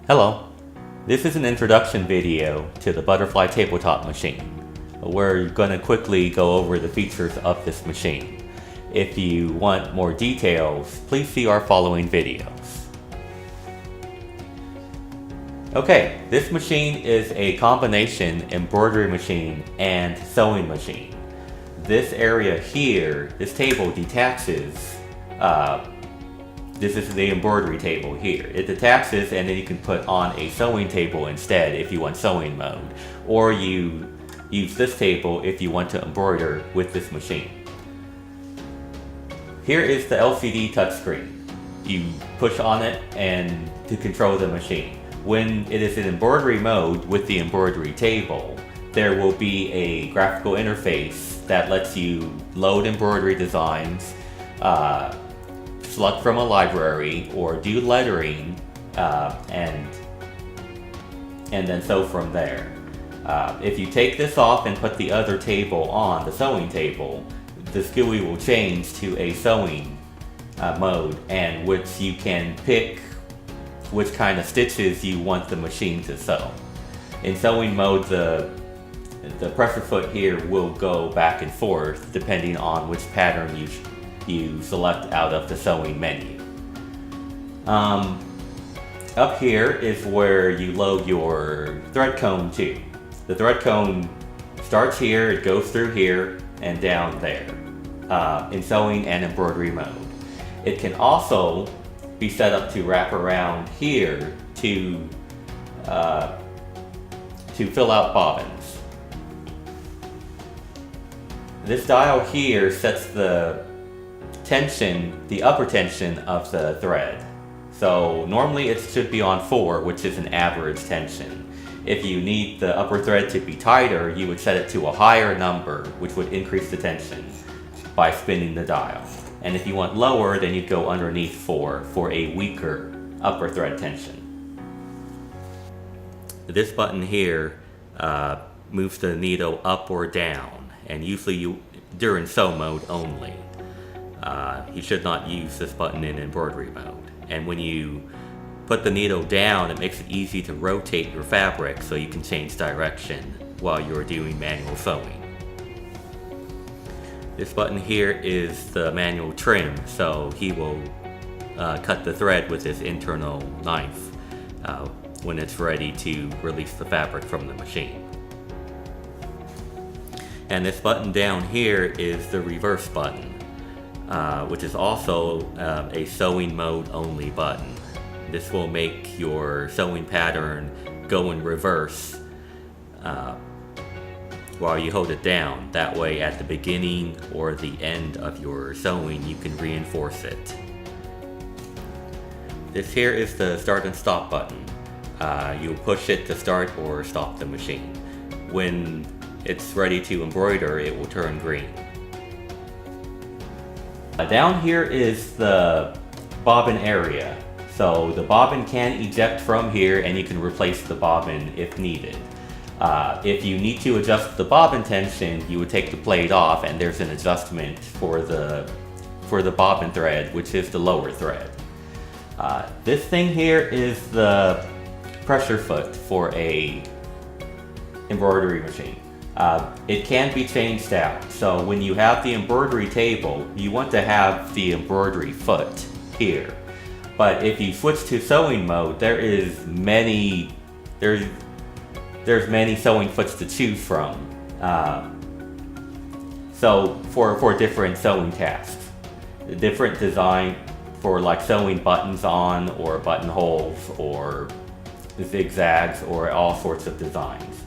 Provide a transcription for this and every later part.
Hello, this is an introduction video to the Butterfly tabletop machine. We're going to quickly go over the features of this machine. If you want more details, please see our following videos. Okay, this machine is a combination embroidery machine and sewing machine. This area here, this table detaches. This is the embroidery table here. It detaches and then you can put on a sewing table instead if you want sewing mode. Or you use this table if you want to embroider with this machine. Here is the LCD touchscreen. You push on it and to control the machine. When it is in embroidery mode with the embroidery table, there will be a graphical interface that lets you load embroidery designs, select from a library, or do lettering, and then sew from there. If you take this off and put the other table on, the sewing table, the GUI will change to a sewing mode, and which you can pick which kind of stitches you want the machine to sew. In sewing mode, the pressure foot here will go back and forth depending on which pattern you select out of the sewing menu. Up here is where you load your thread cone to. The thread cone starts here, it goes through here, and down there in sewing and embroidery mode. It can also be set up to wrap around here to fill out bobbins. This dial here sets the tension, the upper tension of the thread. So normally it should be on 4, which is an average tension. If you need the upper thread to be tighter, you would set it to a higher number, which would increase the tension by spinning the dial. And if you want lower, then you'd go underneath 4 for a weaker upper thread tension. This button here moves the needle up or down, and usually during sew mode only. You should not use this button in embroidery mode. And when you put the needle down, it makes it easy to rotate your fabric so you can change direction while you're doing manual sewing. This button here is the manual trim, so he will cut the thread with his internal knife when it's ready to release the fabric from the machine. And this button down here is the reverse button, which is also a sewing mode only button. This will make your sewing pattern go in reverse while you hold it down. That way at the beginning or the end of your sewing you can reinforce it. This here is the start and stop button. You'll push it to start or stop the machine. When it's ready to embroider, it will turn green. Down here is the bobbin area. So the bobbin can eject from here and you can replace the bobbin if needed. If you need to adjust the bobbin tension, you would take the plate off and there's an adjustment for the bobbin thread, which is the lower thread. This thing here is the pressure foot for a embroidery machine. It can be changed out. So when you have the embroidery table, you want to have the embroidery foot here. But if you switch to sewing mode, there's many sewing foots to choose from. So for different sewing tasks, different design for like sewing buttons on, or buttonholes, or zigzags, or all sorts of designs.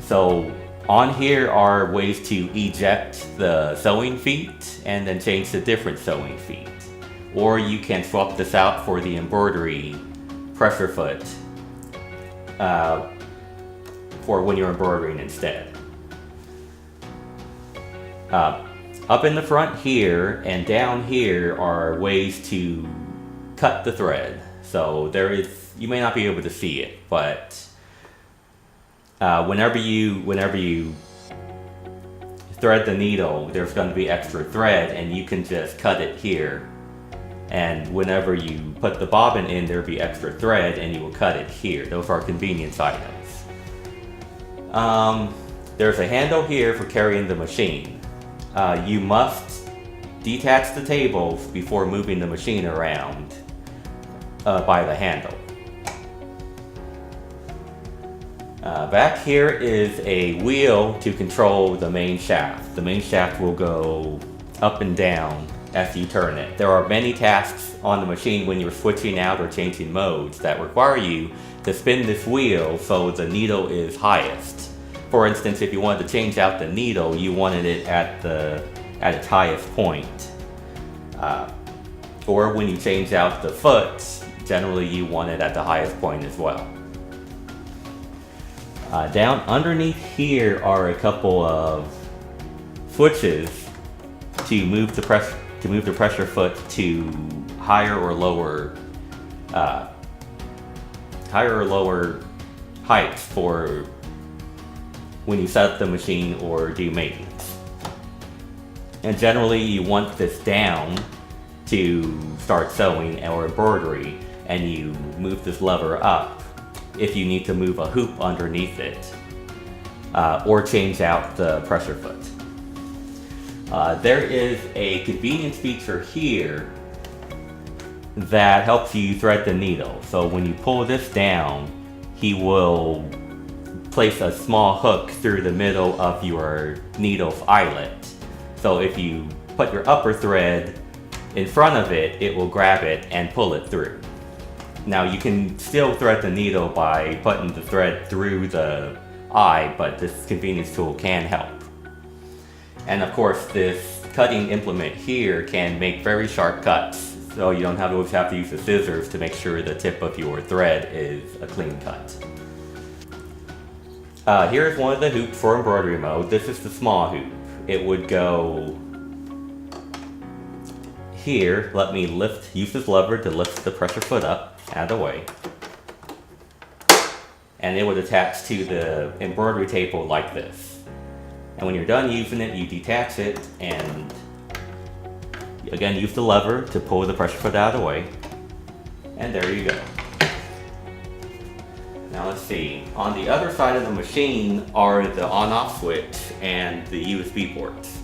So on here are ways to eject the sewing feet and then change to different sewing feet. Or you can swap this out for the embroidery pressure foot for when you're embroidering instead. Up in the front here and down here are ways to cut the thread. So you may not be able to see it, but whenever you thread the needle, there's going to be extra thread and you can just cut it here And whenever you put the bobbin in, there'll be extra thread and you will cut it here. Those are convenience items. There's a handle here for carrying the machine. You must detach the tables before moving the machine around by the handle. Back here is a wheel to control the main shaft. The main shaft will go up and down as you turn it. There are many tasks on the machine when you're switching out or changing modes that require you to spin this wheel so the needle is highest. For instance, if you wanted to change out the needle, you wanted it at its highest point. Or when you change out the foot, generally you want it at the highest point as well. Down underneath here are a couple of switches to move the pressure foot to higher or lower heights for when you set up the machine or do maintenance. And generally you want this down to start sewing or embroidery, and you move this lever up if you need to move a hoop underneath it or change out the pressure foot. There is a convenience feature here that helps you thread the needle. So when you pull this down, he will place a small hook through the middle of your needle's eyelet. So if you put your upper thread in front of it, it will grab it and pull it through. Now you can still thread the needle by putting the thread through the eye, but this convenience tool can help. And of course, this cutting implement here can make very sharp cuts, so you don't always have to use the scissors to make sure the tip of your thread is a clean cut. Here's one of the hoops for embroidery mode. This is the small hoop. It would go here. Let me use this lever to lift the pressure foot up out of the way. And it would attach to the embroidery table like this. And when you're done using it, you detach it and again use the lever to pull the pressure foot out of the way. And there you go. Now let's see, on the other side of the machine are the on-off switch and the USB ports.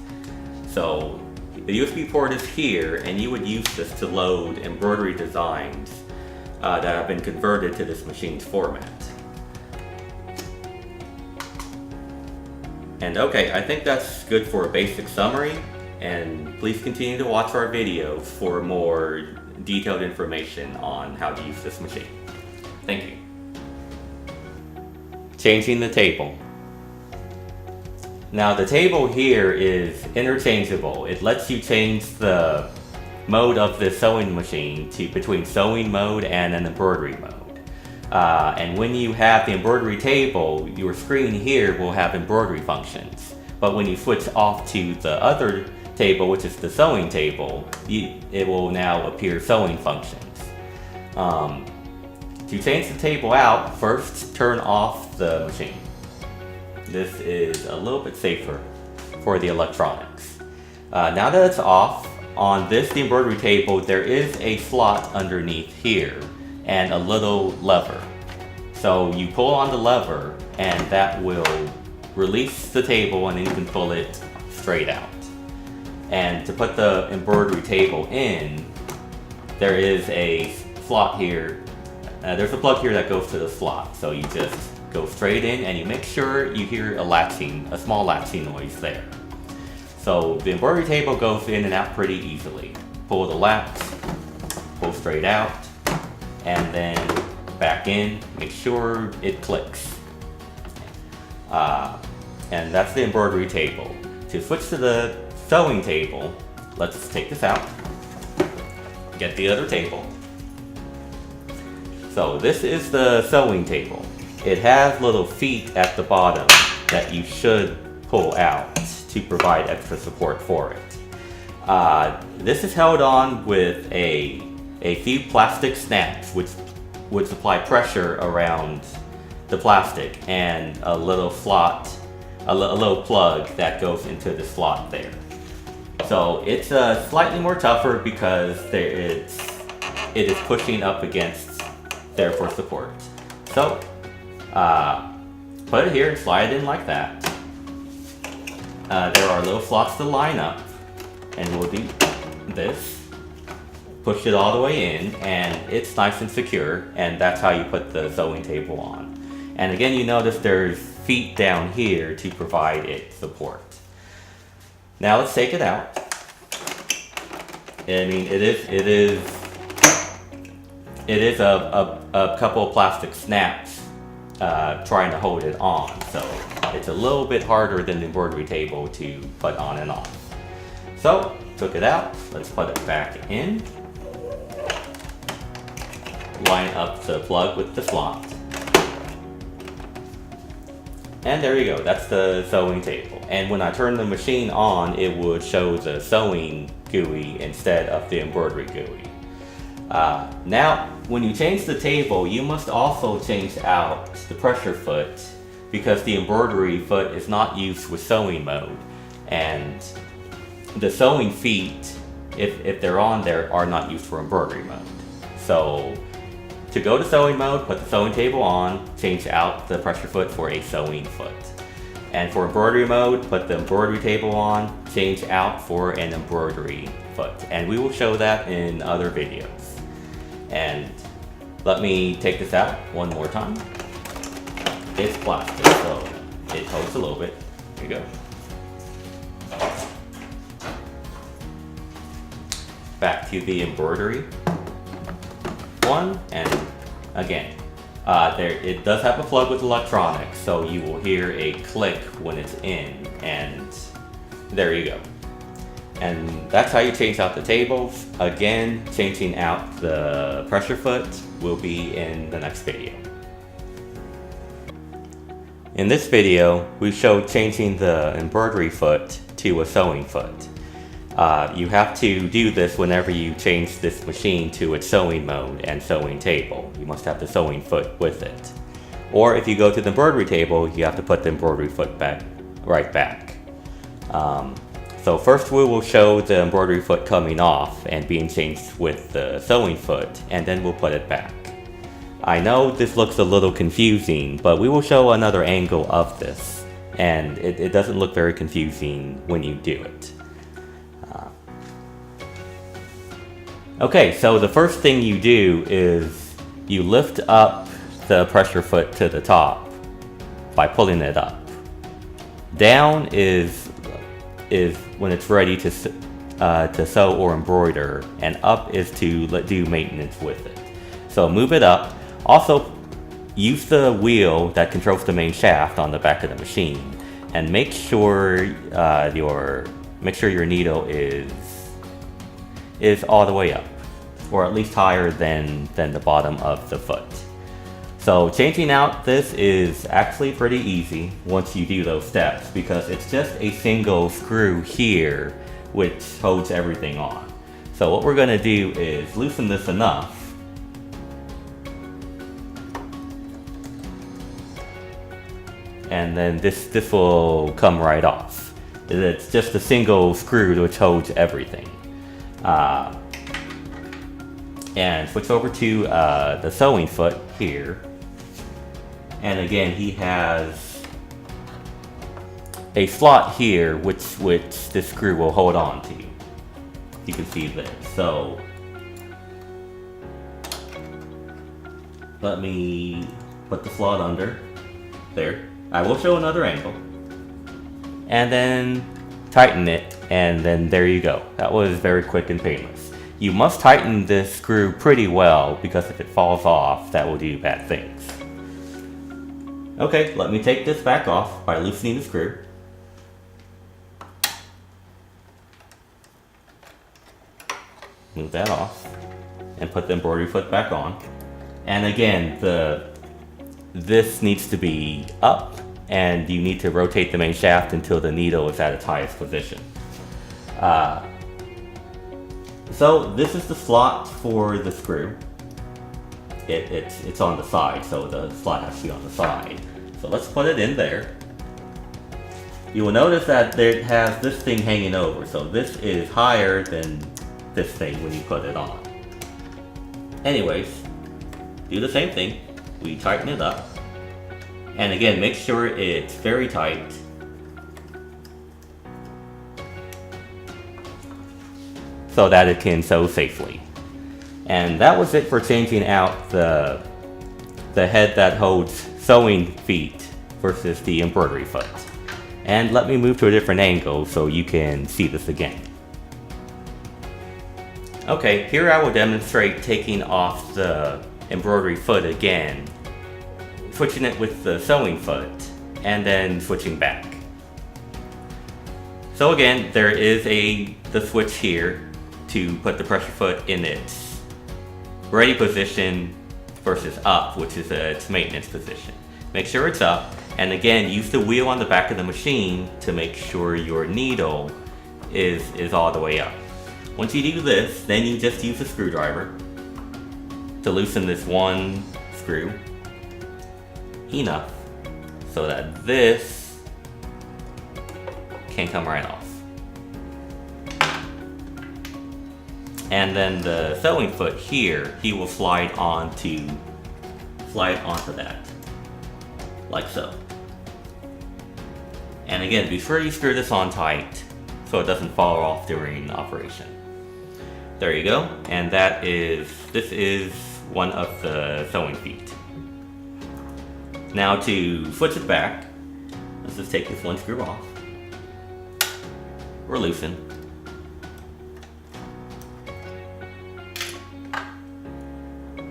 So the USB port is here, and you would use this to load embroidery designs that have been converted to this machine's format. And okay, I think that's good for a basic summary, and please continue to watch our videos for more detailed information on how to use this machine. Thank you. Changing the table. Now the table here is interchangeable. It lets you change the mode of the sewing machine between sewing mode and an embroidery mode. And when you have the embroidery table, your screen here will have embroidery functions. But when you switch off to the other table, which is the sewing table, it will now appear sewing functions. To change the table out, first turn off the machine. This is a little bit safer for the electronics. Now that it's off, on the embroidery table, there is a slot underneath here and a little lever. So you pull on the lever and that will release the table, and then you can pull it straight out. And to put the embroidery table in, there is a slot here. There's a plug here that goes to the slot. So you just go straight in and you make sure you hear a small latching noise there. So the embroidery table goes in and out pretty easily. Pull the latch, pull straight out, and then back in, make sure it clicks. And that's the embroidery table. To switch to the sewing table, let's take this out, get the other table. So this is the sewing table. It has little feet at the bottom that you should pull out to provide extra support for it. This is held on with a few plastic snaps which would supply pressure around the plastic, and a little plug that goes into the slot there. So it's slightly more tougher because it is pushing up against there for support. So put it here and slide it in like that. There are little slots to line up, and we'll do this. Push it all the way in, and it's nice and secure, and that's how you put the sewing table on. And again, you notice there's feet down here to provide it support. Now let's take it out. I mean, it is a couple of plastic snaps trying to hold it on, so it's a little bit harder than the embroidery table to put on and off. So, took it out, let's put it back in. Line up the plug with the slot. And there you go, that's the sewing table. And when I turn the machine on, it would show the sewing GUI instead of the embroidery GUI. Now, when you change the table, you must also change out the pressure foot because the embroidery foot is not used with sewing mode. And the sewing feet, if they're on there, are not used for embroidery mode. So, to go to sewing mode, put the sewing table on, change out the pressure foot for a sewing foot. And for embroidery mode, put the embroidery table on, change out for an embroidery foot. And we will show that in other videos. And let me take this out one more time. It's plastic, so it holds a little bit. Here you go. Back to the embroidery one, and again, it does have a plug with electronics, so you will hear a click when it's in, and there you go. And that's how you change out the tables. Again, changing out the pressure foot will be in the next video. In this video, we show changing the embroidery foot to a sewing foot. You have to do this whenever you change this machine to its sewing mode and sewing table. You must have the sewing foot with it. Or if you go to the embroidery table, you have to put the embroidery foot right back. So first we will show the embroidery foot coming off and being changed with the sewing foot, and then we'll put it back. I know this looks a little confusing, but we will show another angle of this, and it doesn't look very confusing when you do it. Okay, so the first thing you do is you lift up the pressure foot to the top by pulling it up. Down is when it's ready to sew or embroider, and up is to do maintenance with it. So move it up. Also, use the wheel that controls the main shaft on the back of the machine, and make sure your needle is all the way up, or at least higher than the bottom of the foot. So changing out this is actually pretty easy once you do those steps, because it's just a single screw here which holds everything on. So what we're going to do is loosen this enough and then this will come right off. It's just a single screw which holds everything. And switch over to the sewing foot here. And again, he has a slot here which this screw will hold on to. You can see this. So let me put the slot under there. I will show another angle. And then tighten it, and then there you go. That was very quick and painless. You must tighten this screw pretty well, because if it falls off, that will do bad things. Okay, let me take this back off by loosening the screw. Move that off and put the embroidery foot back on. And again, this needs to be up, and you need to rotate the main shaft until the needle is at its highest position. So this is the slot for the screw. It's on the side, so the slot has to be on the side. So let's put it in there. you will notice that it has this thing hanging over. So this is higher than this thing when you put it on. Anyways, do the same thing. We tighten it up. And again, make sure it's very tight. So that it can sew safely. And that was it for changing out the head that holds sewing feet versus the embroidery foot. And let me move to a different angle so you can see this again. Okay, here I will demonstrate taking off the embroidery foot again, switching it with the sewing foot, and then switching back. So again, there is the switch here to put the pressure foot in its ready position versus up, which is its maintenance position. Make sure it's up, and again, use the wheel on the back of the machine to make sure your needle is all the way up. Once you do this, then you just use a screwdriver to loosen this one screw enough so that this can come right off. And then the sewing foot here, he will slide onto that, like so. And again, be sure you screw this on tight so it doesn't fall off during operation. There you go, and this is one of the sewing feet. Now to switch it back, let's just take this one screw off, or loosen.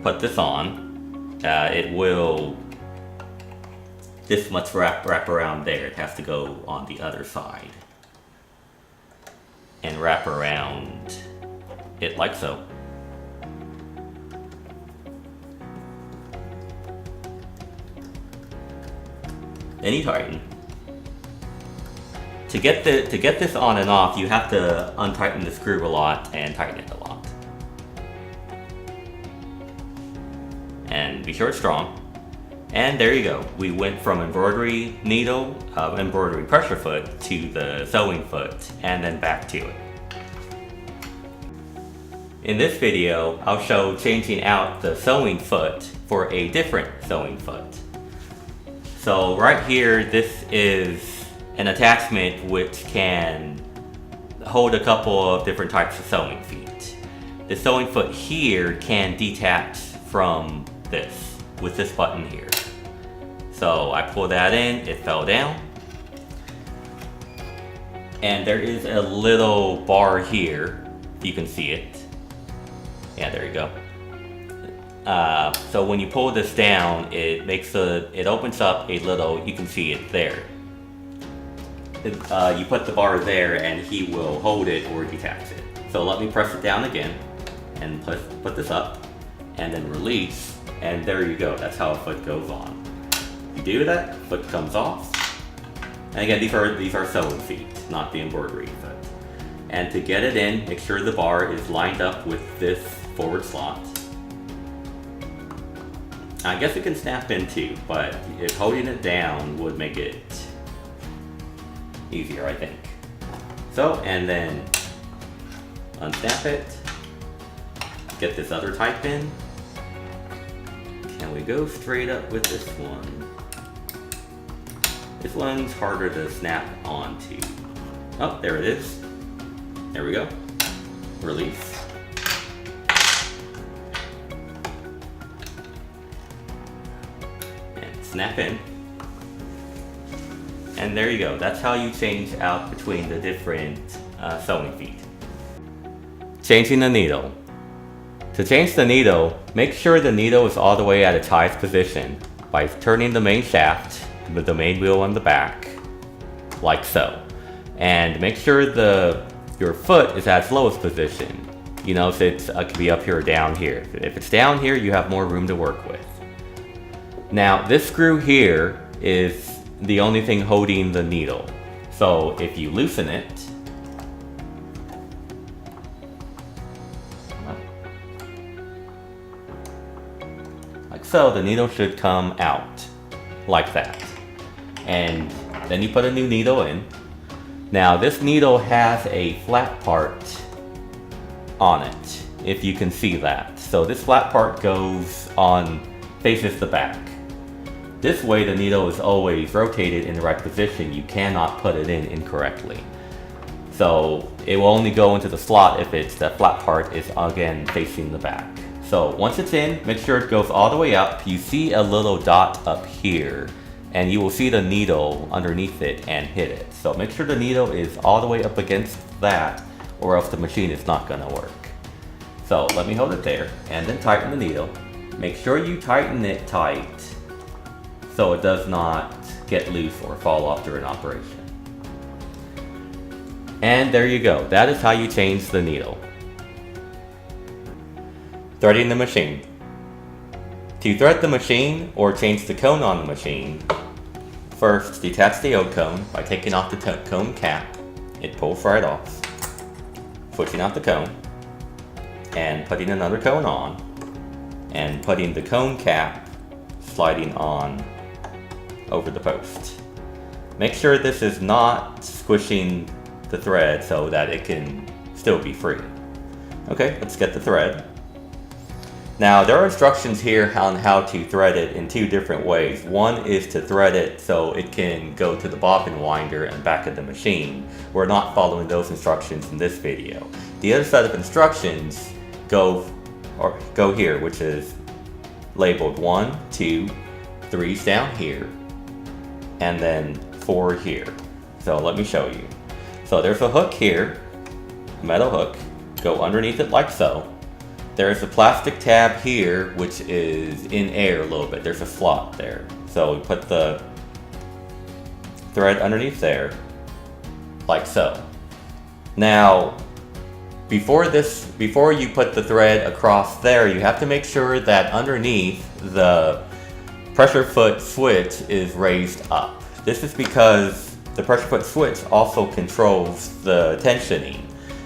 Put this on, this must wrap around there. It has to go on the other side. And wrap around it like so. Then you tighten. To get this on and off, you have to untighten the screw a lot and tighten it a lot. And be sure it's strong. And there you go. We went from embroidery needle, embroidery pressure foot to the sewing foot, and then back to it. In this video, I'll show changing out the sewing foot for a different sewing foot. So right here, this is an attachment which can hold a couple of different types of sewing feet. The sewing foot here can detach from this with this button here. So I pull that in, it fell down. And there is a little bar here, if you can see it. Yeah, there you go. So when you pull this down, it opens up a little, you can see it there. You put the bar there and he will hold it or detach it. So let me press it down again and put this up and then release. And there you go, that's how a foot goes on. You do that, foot comes off. And again, these are sewing feet, not the embroidery foot. And to get it in, make sure the bar is lined up with this forward slot. I guess it can snap in too, but if holding it down would make it easier, I think. So, and then unsnap it, get this other type in. Can we go straight up with this one? This one's harder to snap onto. Oh, there it is. There we go. Release. And snap in. And there you go. That's how you change out between the different sewing feet. Changing the needle. To change the needle, make sure the needle is all the way at its highest position by turning the main shaft with the main wheel on the back, like so. And make sure your foot is at its lowest position. You know, if it could be up here or down here. If it's down here, you have more room to work with. Now, this screw here is the only thing holding the needle. So if you loosen it, like so, the needle should come out like that. And Then you put a new needle in. Now this needle has a flat part on it, if you can see that. So this flat part faces the back. This way the needle is always rotated in the right position. You cannot put it in incorrectly. So it will only go into the slot if the flat part is again facing the back. So once it's in, make sure it goes all the way up. You see a little dot up here, and you will see the needle underneath it and hit it. So make sure the needle is all the way up against that, or else the machine is not gonna work. So let me hold it there, and then tighten the needle. Make sure you tighten it tight so it does not get loose or fall off during operation. And there you go. That is how you change the needle. Threading the machine. To thread the machine or change the cone on the machine, first detach the old cone by taking off the cone cap. It pulls right off. Switching out the cone and putting another cone on, and putting the cone cap sliding on over the post. Make sure this is not squishing the thread so that it can still be free. Okay, let's get the thread. Now there are instructions here on how to thread it in two different ways. One is to thread it so it can go to the bobbin winder and back of the machine. We're not following those instructions in this video. The other set of instructions go here, which is labeled 1, 2, 3's down here, and then 4 here. So let me show you. So there's a hook here, a metal hook, go underneath it like so. There's a plastic tab here, which is in air a little bit. There's a slot there. So we put the thread underneath there, like so. Now, before you put the thread across there, you have to make sure that underneath the pressure foot switch is raised up. This is because the pressure foot switch also controls the tensioning.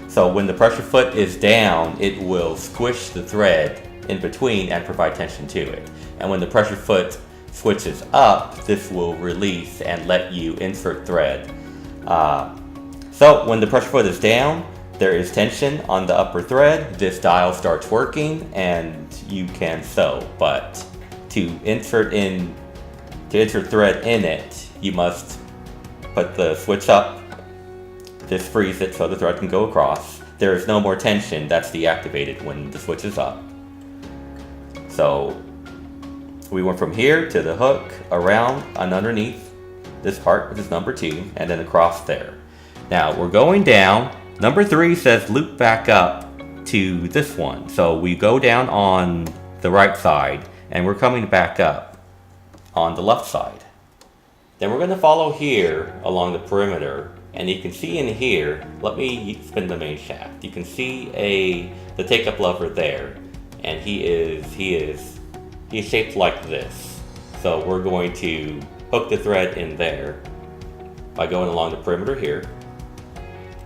So when the pressure foot is down, it will squish the thread in between and provide tension to it. And when the pressure foot switches up, this will release and let you insert thread. So when the pressure foot is down, there is tension on the upper thread. This dial starts working and you can sew. But to insert thread in it, you must put the switch up. This frees it so the thread can go across. There is no more tension that's deactivated when the switch is up. So we went from here to the hook, around and underneath this part, which is number 2, and then across there. Now we're going down. Number 3 says loop back up to this one. So we go down on the right side and we're coming back up on the left side. Then we're going to follow here along the perimeter. And you can see in here, let me spin the main shaft. You can see the take-up lever there, and he is shaped like this. So we're going to hook the thread in there by going along the perimeter here.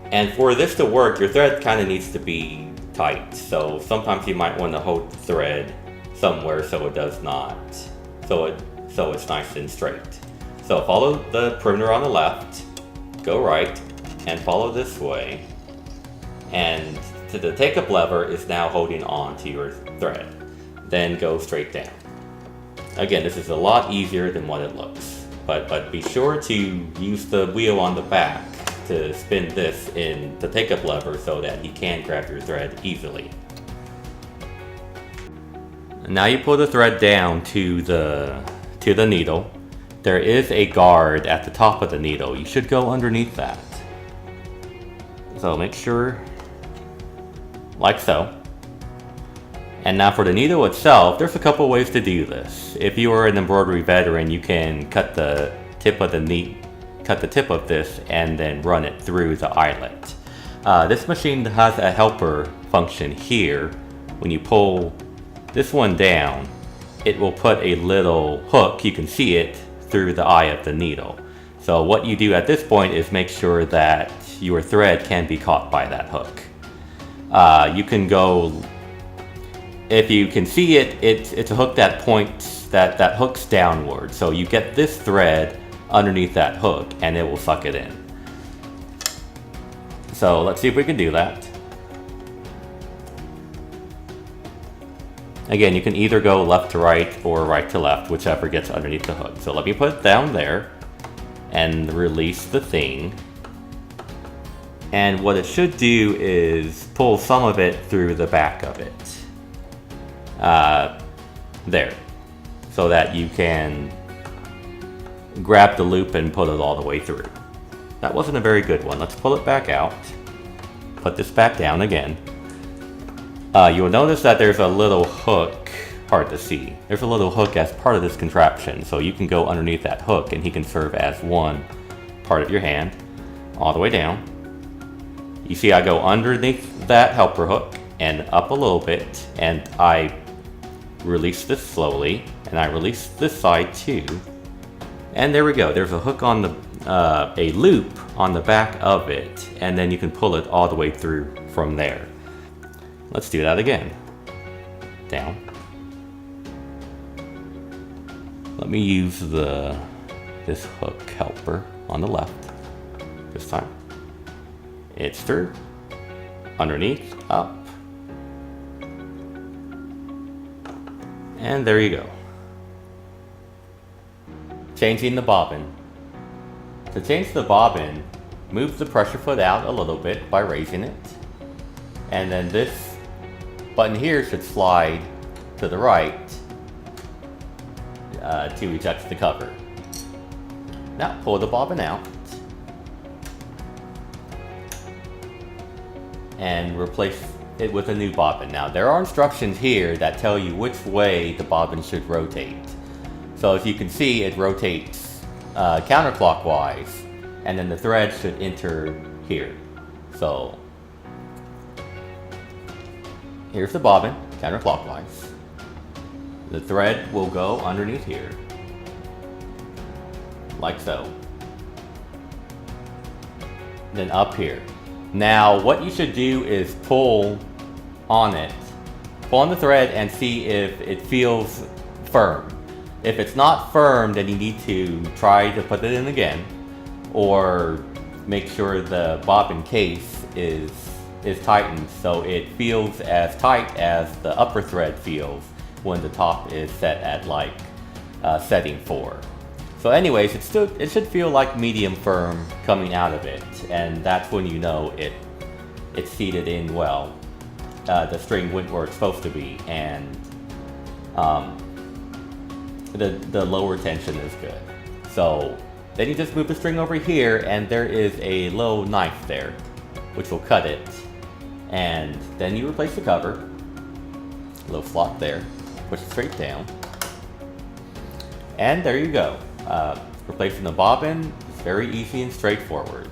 And for this to work, your thread kind of needs to be tight. So sometimes you might want to hold the thread somewhere so it does not, so it's nice and straight. So follow the perimeter on the left. Go right and follow this way, and the take-up lever is now holding on to your thread. Then go straight down. Again, this is a lot easier than what it looks, but be sure to use the wheel on the back to spin this in the take-up lever so that you can grab your thread easily. And now you pull the thread down to the needle. There is a guard at the top of the needle. You should go underneath that. So make sure, like so. And now for the needle itself, there's a couple ways to do this. If you are an embroidery veteran, you can cut the tip of this and then run it through the eyelet. This machine has a helper function here. When you pull this one down, it will put a little hook, you can see it, through the eye of the needle. So what you do at this point is make sure that your thread can be caught by that hook. You can go, if you can see it, it's a hook that points, that hooks downward. So you get this thread underneath that hook and it will suck it in. So let's see if we can do that. Again, you can either go left to right or right to left, whichever gets underneath the hook. So let me put it down there and release the thing. And what it should do is pull some of it through the back of it. There. So that you can grab the loop and put it all the way through. That wasn't a very good one. Let's pull it back out. Put this back down again. You will notice that there's a little hook, hard to see. There's a little hook as part of this contraption, so you can go underneath that hook and he can serve as one part of your hand, all the way down. You see I go underneath that helper hook and up a little bit, and I release this slowly, and I release this side too. And there we go, there's a hook on the, a loop on the back of it, and then you can pull it all the way through from there. Let's do that again. Down. Let me use this hook helper on the left this time. It's through, underneath, up, and there you go. Changing the bobbin. To change the bobbin, move the pressure foot out a little bit by raising it, and then this button here should slide to the right to eject the cover. Now pull the bobbin out and replace it with a new bobbin. Now there are instructions here that tell you which way the bobbin should rotate. So as you can see, it rotates counterclockwise, and then the thread should enter here. So here's the bobbin, counterclockwise. The thread will go underneath here, like so. Then up here. Now what you should do is pull on it. Pull on the thread and see if it feels firm. If it's not firm, then you need to try to put it in again, or make sure the bobbin case is tightened so it feels as tight as the upper thread feels when the top is set at like setting 4. So anyways, it should feel like medium firm coming out of it, and that's when you know it's seated in well. The string went where it's supposed to be, and the lower tension is good. So then you just move the string over here, and there is a little knife there which will cut it, and then you replace the cover. A little slot there, push it straight down, and there you go. Replacing the bobbin is very easy and straightforward.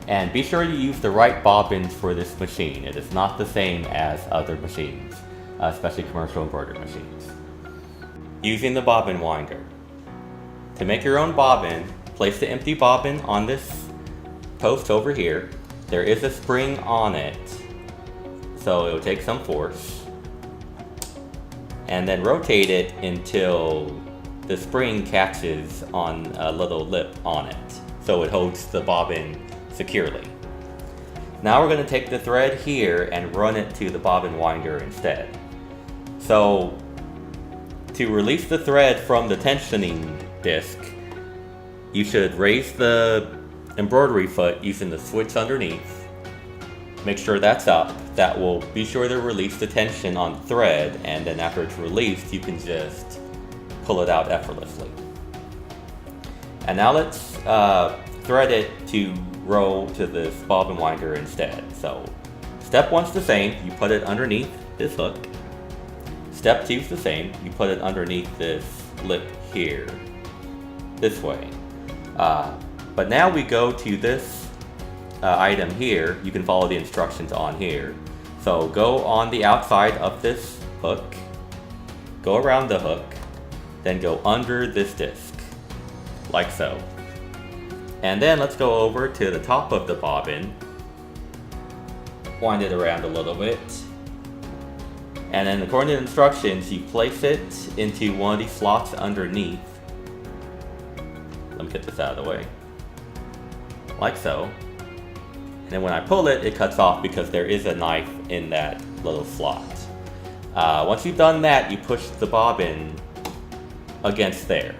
And be sure you use the right bobbins for this machine. It is not the same as other machines, especially commercial embroidery machines. Using the bobbin winder. To make your own bobbin, place the empty bobbin on this post over here. There is a spring on it, so it will take some force. And then rotate it until the spring catches on a little lip on it, so it holds the bobbin securely. Now we're going to take the thread here and run it to the bobbin winder instead. So to release the thread from the tensioning disc, you should raise the embroidery foot using the switch underneath. Make sure that's up. That will be sure to release the tension on the thread, and then after it's released, you can just pull it out effortlessly. And now let's thread it to roll to this bobbin winder instead. So step 1's the same, you put it underneath this hook. Step 2's the same, you put it underneath this lip here, this way. But now we go to this item here. You can follow the instructions on here. So go on the outside of this hook, go around the hook, then go under this disc, like so. And then let's go over to the top of the bobbin, wind it around a little bit, and then according to the instructions, you place it into one of these slots underneath. Let me get this out of the way. Like so. And then when I pull it, it cuts off because there is a knife in that little slot. Once you've done that, you push the bobbin against there.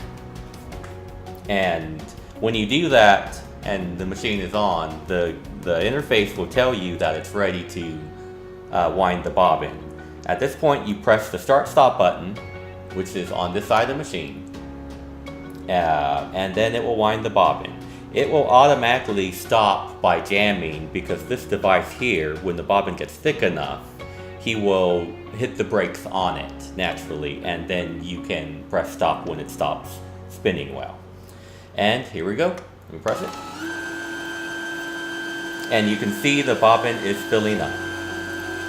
And when you do that and the machine is on, the interface will tell you that it's ready to wind the bobbin. At this point, you press the start-stop button, which is on this side of the machine, and then it will wind the bobbin. It will automatically stop by jamming because this device here, when the bobbin gets thick enough, he will hit the brakes on it naturally, and then you can press stop when it stops spinning well. And here we go. Let me press it. And you can see the bobbin is filling up.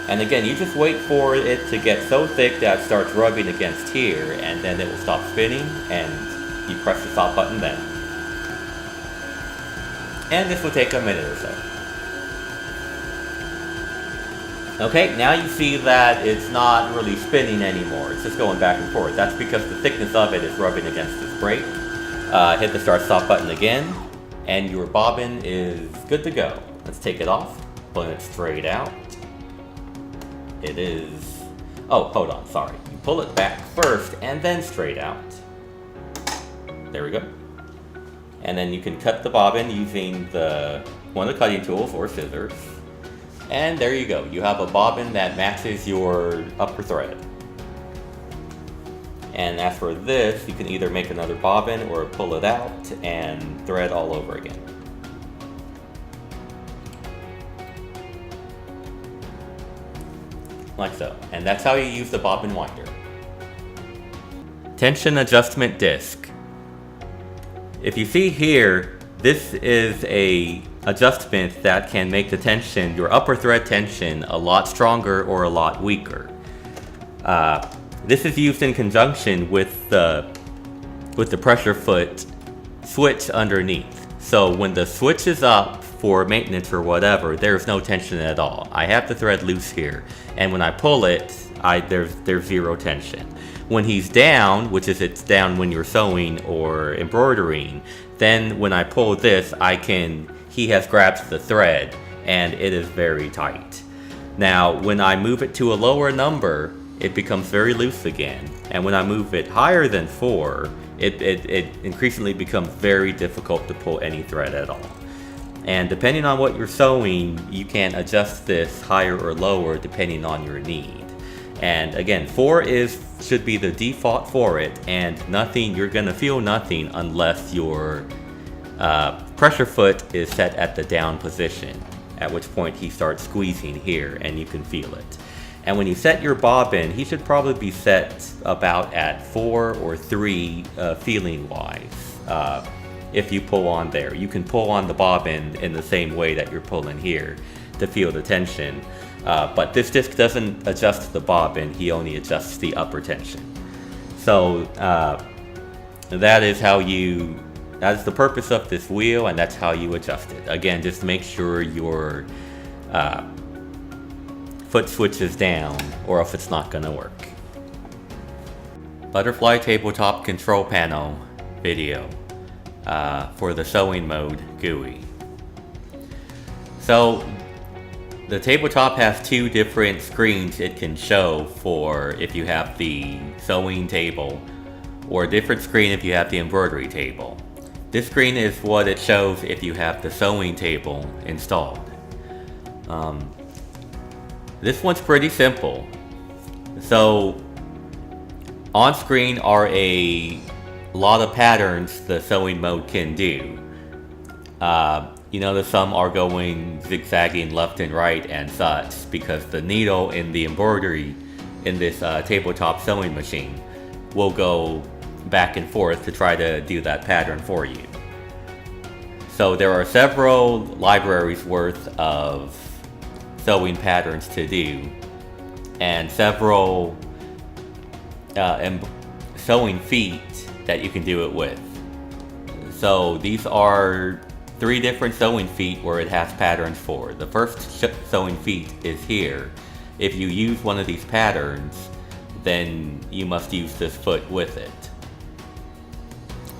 And again, you just wait for it to get so thick that it starts rubbing against here, and then it will stop spinning, and you press the stop button then. And this will take a minute or so. Okay, now you see that it's not really spinning anymore. It's just going back and forth. That's because the thickness of it is rubbing against this brake. Hit the start-stop button again, and your bobbin is good to go. Let's take it off, pull it straight out. It is... Oh, hold on, sorry. You pull it back first and then straight out. There we go. And then you can cut the bobbin using one of the cutting tools or scissors. And there you go. You have a bobbin that matches your upper thread. And as for this, you can either make another bobbin or pull it out and thread all over again. Like so. And that's how you use the bobbin winder. Tension adjustment disc. If you see here, this is a adjustment that can make the tension, your upper thread tension, a lot stronger or a lot weaker. This is used in conjunction with the pressure foot switch underneath. So when the switch is up for maintenance or whatever, there's no tension at all. I have the thread loose here, and when I pull it, there's zero tension. When he's down, which is it's down when you're sewing or embroidering, then when I pull this, he has grabbed the thread and it is very tight. Now, when I move it to a lower number, it becomes very loose again. And when I move it higher than 4, it increasingly becomes very difficult to pull any thread at all. And depending on what you're sewing, you can adjust this higher or lower depending on your need. And again, 4 should be the default for it, and you're gonna feel nothing unless your pressure foot is set at the down position, at which point he starts squeezing here and you can feel it. And when you set your bobbin, he should probably be set about at 4 or 3 feeling wise. If you pull on there, you can pull on the bobbin in the same way that you're pulling here to feel the tension. But this disc doesn't adjust the bobbin, he only adjusts the upper tension. So that is the purpose of this wheel, and that's how you adjust it. Again, just make sure your foot switches down, or else it's not gonna work. Butterfly tabletop control panel video for the sewing mode GUI. So the tabletop has 2 different screens it can show for if you have the sewing table, or a different screen if you have the embroidery table. This screen is what it shows if you have the sewing table installed. This one's pretty simple. So on screen are a lot of patterns the sewing mode can do. You notice some are going zigzagging left and right and such because the needle in the embroidery in this tabletop sewing machine will go back and forth to try to do that pattern for you. So there are several libraries worth of sewing patterns to do, and several sewing feet that you can do it with. So these are 3 different sewing feet where it has patterns for. The first sewing feet is here. If you use one of these patterns, then you must use this foot with it.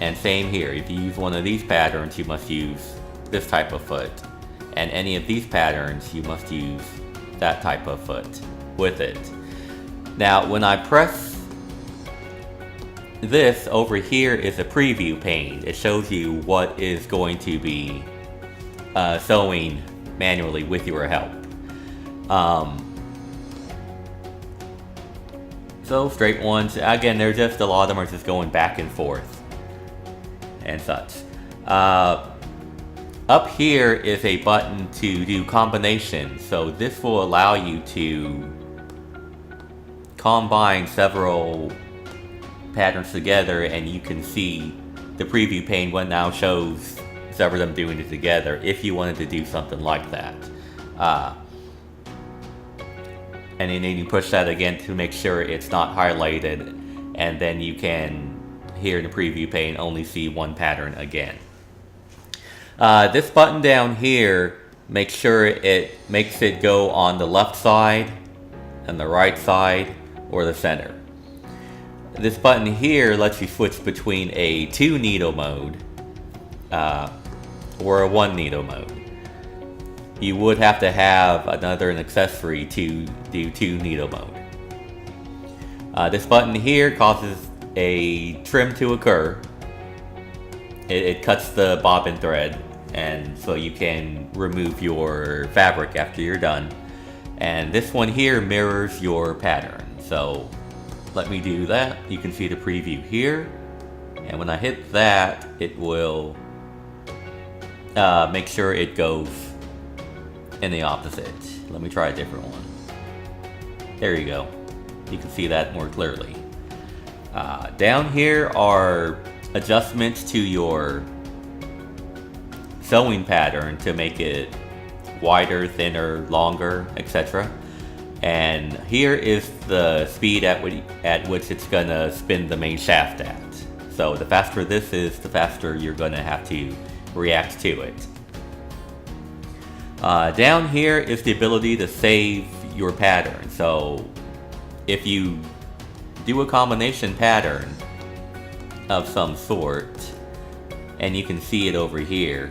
And same here, if you use one of these patterns, you must use this type of foot. And any of these patterns, you must use that type of foot with it. Now, when I press this over here is a preview pane. It shows you what is going to be sewing manually with your help. So straight ones, again, they're just, a lot of them are just going back and forth and such. Up here is a button to do combinations, so this will allow you to combine several patterns together, and you can see the preview pane one now shows several of them doing it together if you wanted to do something like that. And then you push that again to make sure it's not highlighted, and then you can, here in the preview pane, only see one pattern again. This button down here makes sure it makes it go on the left side and the right side or the center. This button here lets you switch between a 2 needle mode or a 1 needle mode. You would have to have an accessory to do 2 needle mode. This button here causes a trim to occur. It cuts the bobbin thread, and so you can remove your fabric after you're done. And this one here mirrors your pattern. So let me do that. You can see the preview here, and when I hit that, it will make sure it goes in the opposite. Let me try a different one. There you go. You can see that more clearly. Down here are adjustments to your sewing pattern to make it wider, thinner, longer, etc. And here is the speed at which it's gonna spin the main shaft at. So the faster this is, the faster you're gonna have to react to it. Down here is the ability to save your pattern. So if you do a combination pattern of some sort, and you can see it over here,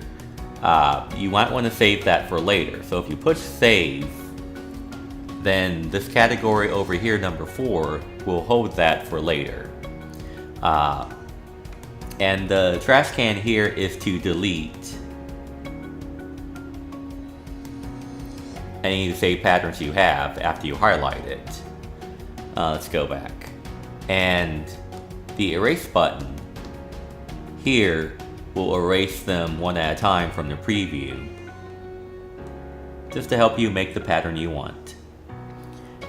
you might want to save that for later. So if you push save, then this category over here, number 4, will hold that for later. And the trash can here is to delete any save patterns you have after you highlight it. Let's go back. And the erase button here will erase them one at a time from the preview, just to help you make the pattern you want.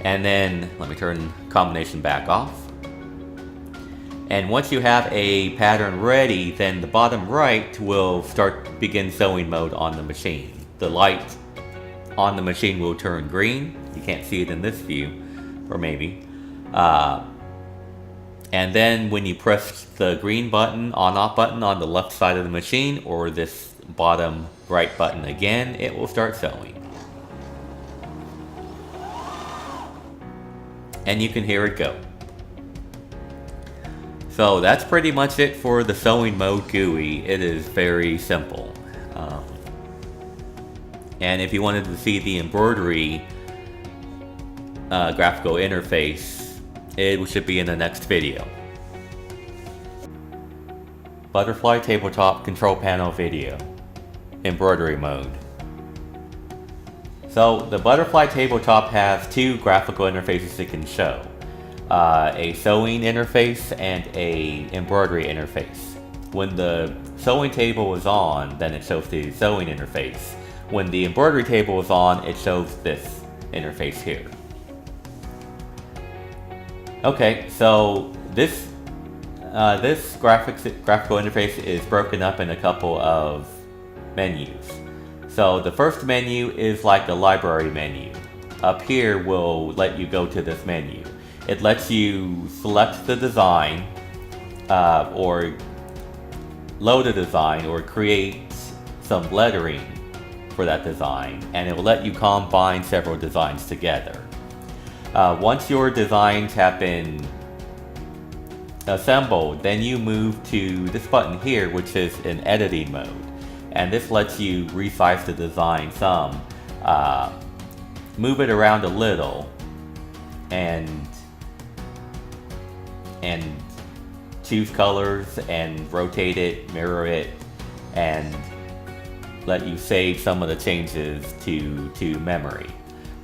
And then let me turn combination back off. And once you have a pattern ready, then the bottom right will begin sewing mode on the machine. The light on the machine will turn green. You can't see it in this view, or maybe. And then when you press the green button, on-off button on the left side of the machine, or this bottom right button again, it will start sewing. And you can hear it go. So that's pretty much it for the sewing mode GUI. It is very simple. And if you wanted to see the embroidery graphical interface, it should be in the next video. Butterfly tabletop control panel video. Embroidery mode. So the Butterfly tabletop has 2 graphical interfaces it can show. A sewing interface and a embroidery interface. When the sewing table is on, then it shows the sewing interface. When the embroidery table is on, it shows this interface here. Okay, so this graphical interface is broken up in a couple of menus. So the first menu is like a library menu. Up here will let you go to this menu. It lets you select the design, or load a design, or create some lettering for that design, and it will let you combine several designs together. Once your designs have been assembled, then you move to this button here, which is in editing mode. And this lets you resize the design some, move it around a little, and choose colors and rotate it, mirror it, and let you save some of the changes to memory.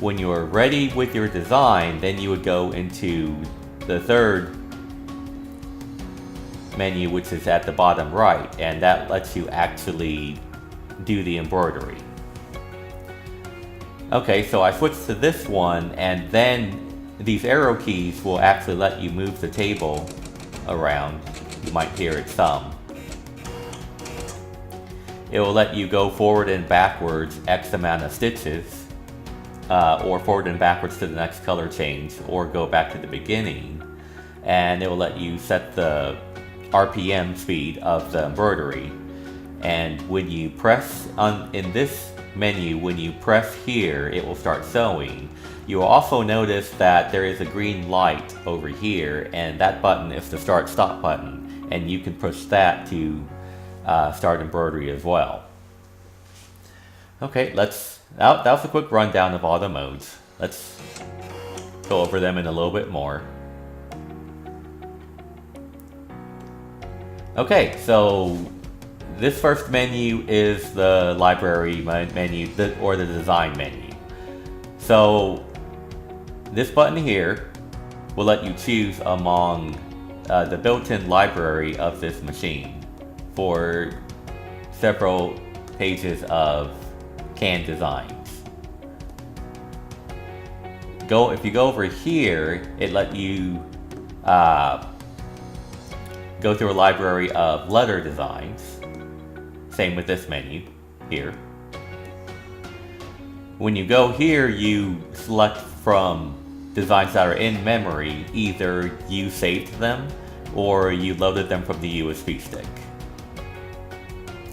When you're ready with your design, then you would go into the third menu, which is at the bottom right, and that lets you actually do the embroidery. Okay, so I switched to this one, and then these arrow keys will actually let you move the table around. You might hear it some. It will let you go forward and backwards X amount of stitches, or forward and backwards to the next color change, or go back to the beginning, and it will let you set the RPM speed of the embroidery. And when you press in this menu, when you press here, it will start sewing. You will also notice that there is a green light over here, and that button is the start stop button, and you can push that to start embroidery as well. Okay, that was a quick rundown of all the modes. Let's go over them in a little bit more. Okay, so this first menu is the library menu, or the design menu. So this button here will let you choose among the built-in library of this machine for several pages of canned designs. If you go over here, it let you go through a library of letter designs. Same with this menu here. When you go here, you select from designs that are in memory. Either you saved them or you loaded them from the USB stick.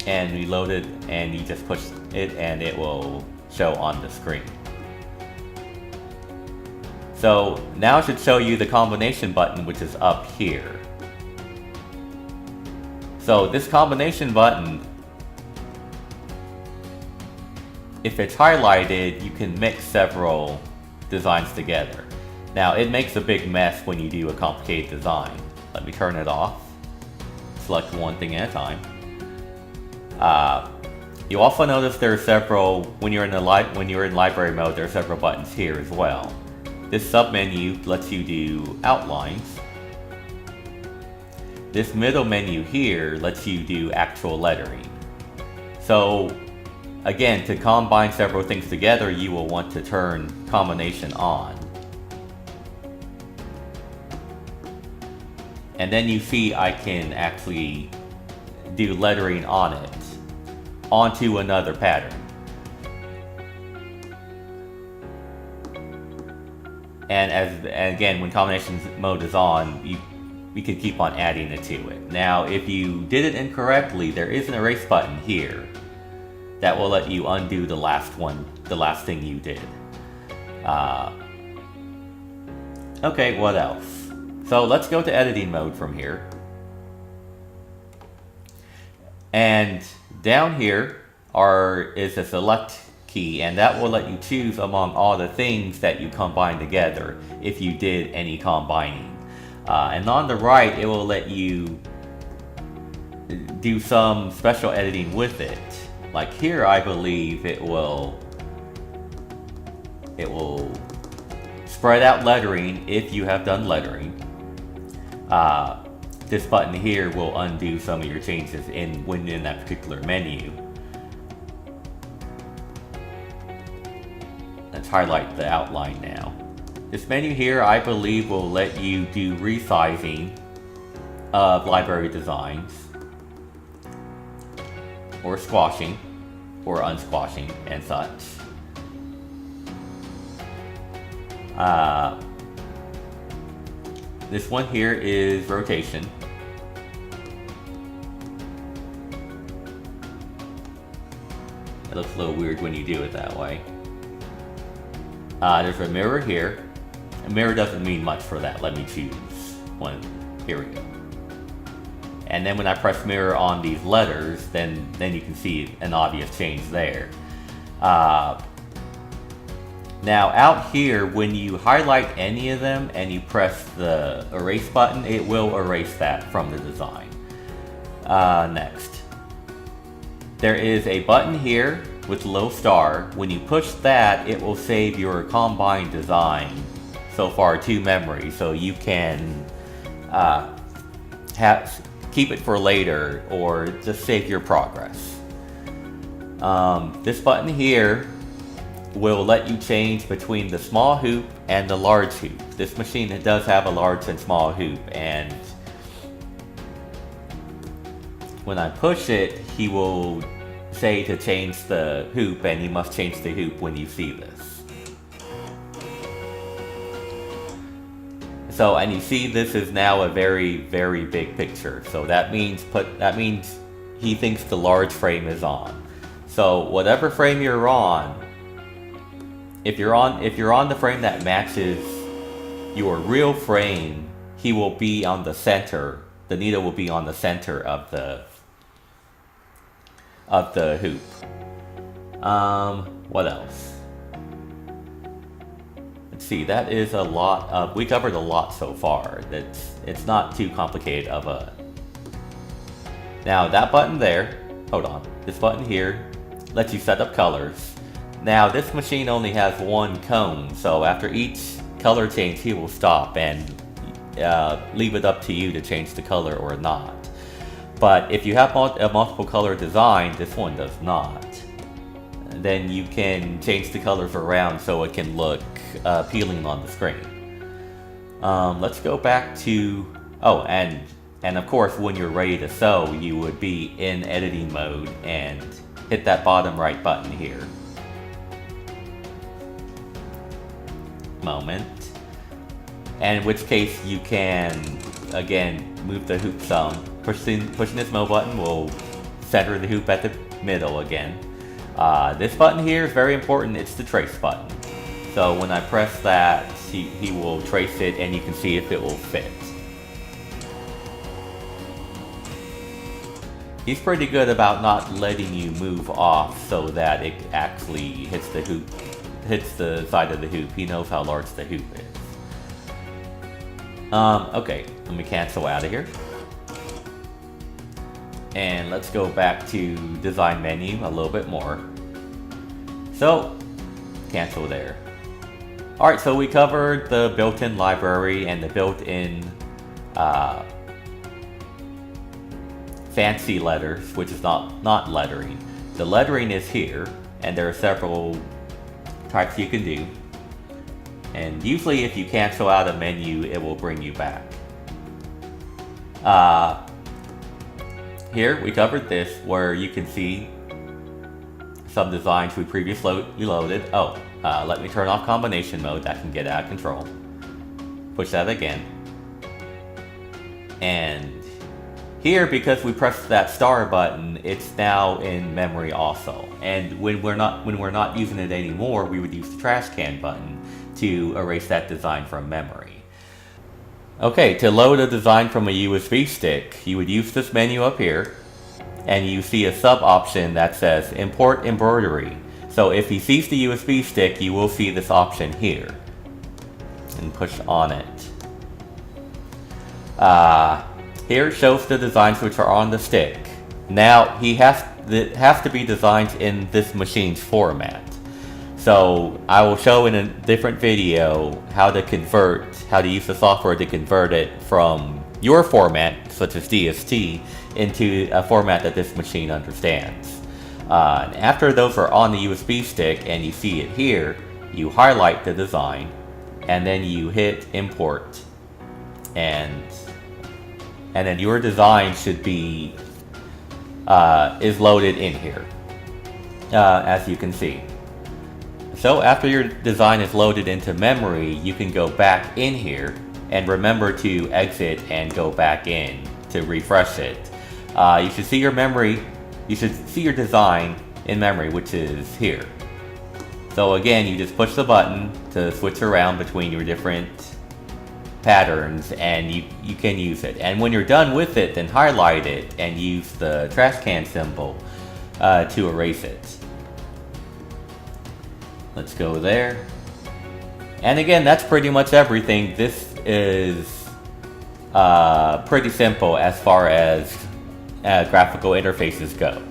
And you load it and you just push it and it will show on the screen. So now it should show you the combination button, which is up here. So this combination button, if it's highlighted, you can mix several designs together. Now it makes a big mess when you do a complicated design. Let me turn it off. Select one thing at a time. You also notice there are several, when you're in library mode, there are several buttons here as well. This submenu lets you do outlines. This middle menu here lets you do actual lettering. So again, to combine several things together, you will want to turn combination on. And then you see I can actually do lettering on it, onto another pattern. And again, when combination mode is on, we can keep on adding it to it. Now, if you did it incorrectly, there is an erase button here that will let you undo the last thing you did. Okay, what else? So let's go to editing mode from here. And down here is a select key, and that will let you choose among all the things that you combine together if you did any combining. And on the right, it will let you do some special editing with it. Like here, I believe it will spread out lettering if you have done lettering. This button here will undo some of your changes when in that particular menu. Let's highlight the outline now. This menu here, I believe, will let you do resizing of library designs, or squashing, or unsquashing, and such. This one here is rotation. It looks a little weird when you do it that way. There's a mirror here. A mirror doesn't mean much for that. Let me choose one. Here we go. and then when I press mirror on these letters, then you can see an obvious change there. Now out here, when you highlight any of them and you press the erase button, it will erase that from the design. Next, there is a button here with a little star. When you push that, it will save your combined design so far to memory, so you can keep it for later or just save your progress. This button here will let you change between the small hoop and the large hoop. This machine, it does have a large and small hoop, and when I push it, he will say to change the hoop, and you must change the hoop when you see this. So, and you see this is now a very, very big picture. So that means he thinks the large frame is on. So whatever frame you're on, if you're on the frame that matches your real frame, he will be on the center. The needle will be on the center of the hoop. What else? Let's see. That is a lot. We covered a lot so far. It's not too complicated of a. Now that button there. Hold on. This button here lets you set up colors. Now this machine only has one cone, so after each color change he will stop and leave it up to you to change the color or not. But if you have a multiple color design, this one does not. Then you can change the colors around so it can look appealing on the screen. Let's go back to, oh, and of course when you're ready to sew, you would be in editing mode and hit that bottom right button here. Moment. And in which case you can, again, move the hoop some. Pushing this mode button will center the hoop at the middle again. This button here is very important. It's the trace button. So when I press that, he will trace it and you can see if it will fit. He's pretty good about not letting you move off so that it actually hits the hoop, hits the side of the hoop. He knows how large the hoop is. Okay, let me cancel out of here. And let's go back to design menu a little bit more. So, cancel there. Alright, so we covered the built-in library and the built-in fancy letters, which is not lettering. The lettering is here, and there are several types you can do. And usually if you cancel out a menu, it will bring you back. Here we covered this, where you can see some designs we previously loaded. Oh, let me turn off combination mode. That can get out of control. Push that again. And here, because we pressed that star button, it's now in memory also. And when we're not using it anymore, we would use the trash can button to erase that design from memory. Okay, to load a design from a USB stick, you would use this menu up here, and you see a sub option that says Import Embroidery. So if he sees the USB stick, you will see this option here. And push on it. Here it shows the designs which are on the stick. Now, it has to be designs in this machine's format. So I will show in a different video how to use the software to convert it from your format, such as DST, into a format that this machine understands. After those are on the USB stick and you see it here, you highlight the design and then you hit import, and then your design should be is loaded in here, as you can see. So after your design is loaded into memory, you can go back in here and remember to exit and go back in to refresh it. You should see your design in memory, which is here. So again, you just push the button to switch around between your different patterns, and you can use it. And when you're done with it, then highlight it and use the trash can symbol to erase it. Let's go there. And again, that's pretty much everything. This is pretty simple as far as graphical interfaces go.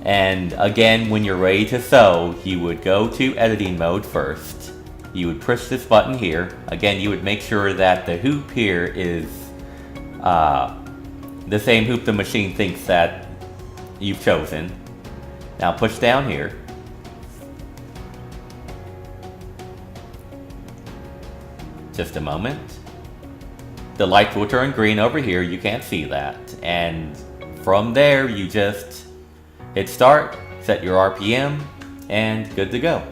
And again, when you're ready to sew, you would go to editing mode first. You would push this button here. Again, you would make sure that the hoop here is the same hoop the machine thinks that you've chosen. Now push down here. Just a moment. The lights will turn green over here. You can't see that. And from there, you just hit start, set your RPM, and good to go.